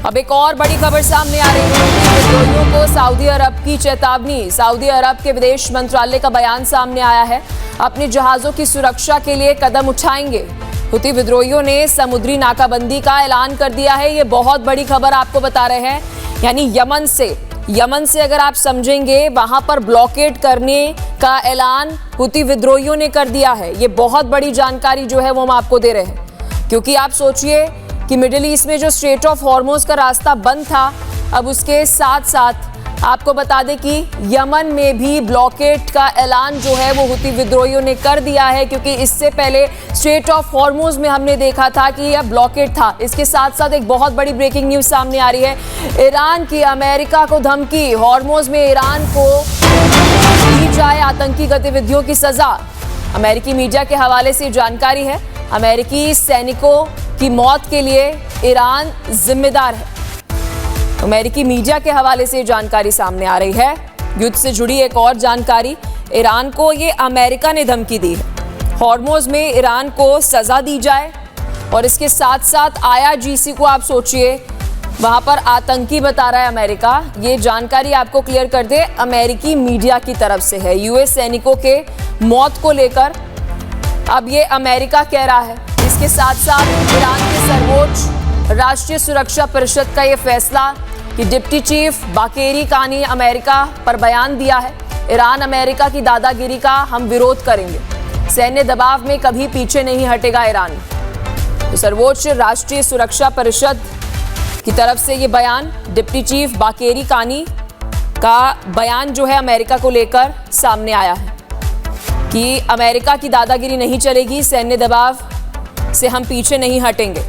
अब एक और बड़ी खबर सामने आ रही है। विद्रोहियों को सऊदी अरब की चेतावनी। सऊदी अरब के विदेश मंत्रालय का बयान सामने आया है। अपने जहाजों की सुरक्षा के लिए कदम उठाएंगे। हुती विद्रोहियों ने समुद्री नाकाबंदी का ऐलान कर दिया है। ये बहुत बड़ी खबर आपको बता रहे हैं। यानी यमन से अगर आप समझेंगे, वहां पर ब्लॉकेड करने का ऐलान हुती विद्रोहियों ने कर दिया है। ये बहुत बड़ी जानकारी जो है वो हम आपको दे रहे हैं, क्योंकि आप सोचिए कि मिडिल ईस्ट में जो स्ट्रेट ऑफ हॉर्मुज़ का रास्ता बंद था, अब उसके साथ साथ आपको बता दें कि यमन में भी ब्लॉकेड का ऐलान जो है वो हुती विद्रोहियों ने कर दिया है, क्योंकि इससे पहले स्ट्रेट ऑफ हॉर्मुज़ में हमने देखा था कि यह ब्लॉकेड था। इसके साथ साथ एक बहुत बड़ी ब्रेकिंग न्यूज़ सामने आ रही है। ईरान की अमेरिका को धमकी। हॉर्मुज़ में ईरान को दी जाए आतंकी गतिविधियों की सजा। अमेरिकी मीडिया के हवाले से जानकारी है। अमेरिकी सैनिकों की मौत के लिए ईरान जिम्मेदार है। अमेरिकी मीडिया के हवाले से जानकारी सामने आ रही है। युद्ध से जुड़ी एक और जानकारी। ईरान को ये अमेरिका ने धमकी दी है, हॉर्मुज़ में ईरान को सजा दी जाए। और इसके साथ साथ IRGC को आप सोचिए, वहां पर आतंकी बता रहा है अमेरिका। ये जानकारी आपको क्लियर कर दे, अमेरिकी मीडिया की तरफ से है। US सैनिकों के मौत को लेकर अब ये अमेरिका कह रहा है। इसके साथ साथ ईरान के सर्वोच्च राष्ट्रीय सुरक्षा परिषद का ये फैसला कि डिप्टी चीफ बाकेरी कानी अमेरिका पर बयान दिया है। ईरान अमेरिका की दादागिरी का हम विरोध करेंगे। सैन्य दबाव में कभी पीछे नहीं हटेगा ईरान। तो सर्वोच्च राष्ट्रीय सुरक्षा परिषद की तरफ से ये बयान, डिप्टी चीफ बाकेरी कानी का बयान जो है अमेरिका को लेकर सामने आया है कि अमेरिका की दादागिरी नहीं चलेगी, सैन्य दबाव से हम पीछे नहीं हटेंगे।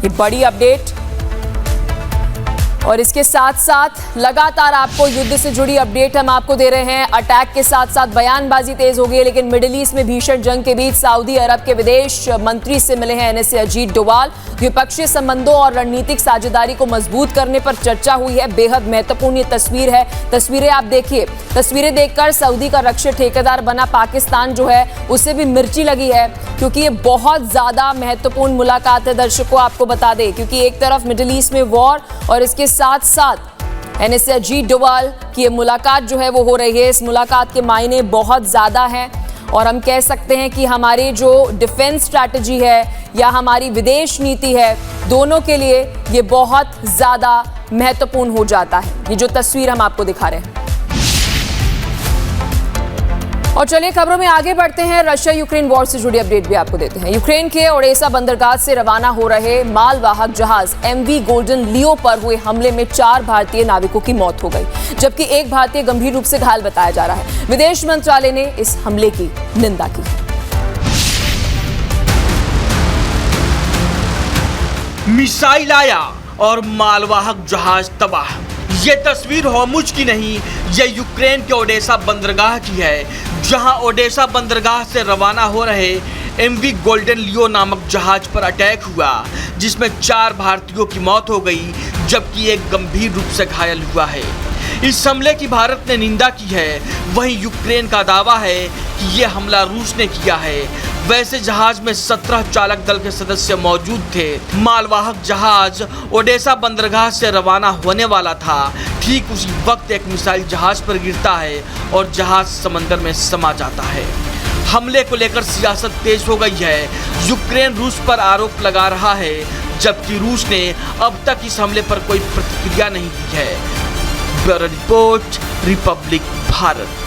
ये बड़ी अपडेट। और इसके साथ साथ लगातार आपको युद्ध से जुड़ी अपडेट हम आपको दे रहे हैं। अटैक के साथ साथ बयानबाजी तेज हो गई है, लेकिन मिडिल ईस्ट में भीषण जंग के बीच सऊदी अरब के विदेश मंत्री से मिले हैं NSA अजीत डोवाल। द्विपक्षीय संबंधों और रणनीतिक साझेदारी को मजबूत करने पर चर्चा हुई है। बेहद महत्वपूर्ण ये तस्वीर है। तस्वीरें आप देखिए। तस्वीरें देखकर सऊदी का रक्षक ठेकेदार बना पाकिस्तान जो है उसे भी मिर्ची लगी है, क्योंकि ये बहुत ज्यादा महत्वपूर्ण मुलाकात है। दर्शकों आपको बता दें, क्योंकि एक तरफ मिडिल ईस्ट में वॉर और इसके साथ साथ NSA अजीत डोवाल की ये मुलाकात जो है वो हो रही है। इस मुलाकात के मायने बहुत ज़्यादा हैं और हम कह सकते हैं कि हमारी जो डिफेंस स्ट्रैटेजी है या हमारी विदेश नीति है, दोनों के लिए ये बहुत ज़्यादा महत्वपूर्ण हो जाता है। ये जो तस्वीर हम आपको दिखा रहे हैं। और चलिए खबरों में आगे बढ़ते हैं। रशिया यूक्रेन वॉर से जुड़ी अपडेट भी आपको देते हैं। यूक्रेन के ओडेसा बंदरगाह से रवाना हो रहे मालवाहक जहाज MV गोल्डन लियो पर हुए हमले में 4 भारतीय नाविकों की मौत हो गई, जबकि एक भारतीय गंभीर रूप से घायल बताया जा रहा है। विदेश मंत्रालय ने इस हमले की निंदा की है। मिसाइल आया और मालवाहक जहाज तबाह। ये तस्वीर होर्मुज की नहीं, ये यूक्रेन के ओडेसा बंदरगाह की है, जहां ओडेसा बंदरगाह से रवाना हो रहे MV गोल्डन लियो नामक जहाज पर अटैक हुआ, जिसमें 4 भारतीयों की मौत हो गई, जबकि एक गंभीर रूप से घायल हुआ है। इस हमले की भारत ने निंदा की है। वहीं यूक्रेन का दावा है कि यह हमला रूस ने किया है। वैसे जहाज में 17 चालक दल के सदस्य मौजूद थे। मालवाहक जहाज ओडेसा बंदरगाह से रवाना होने वाला था। ठीक उसी वक्त एक मिसाइल जहाज पर गिरता है और जहाज समंदर में समा जाता है। हमले को लेकर सियासत तेज हो गई है। यूक्रेन रूस पर आरोप लगा रहा है, जबकि रूस ने अब तक इस हमले पर कोई प्रतिक्रिया नहीं दी है। Bureau report, Republic Bharat.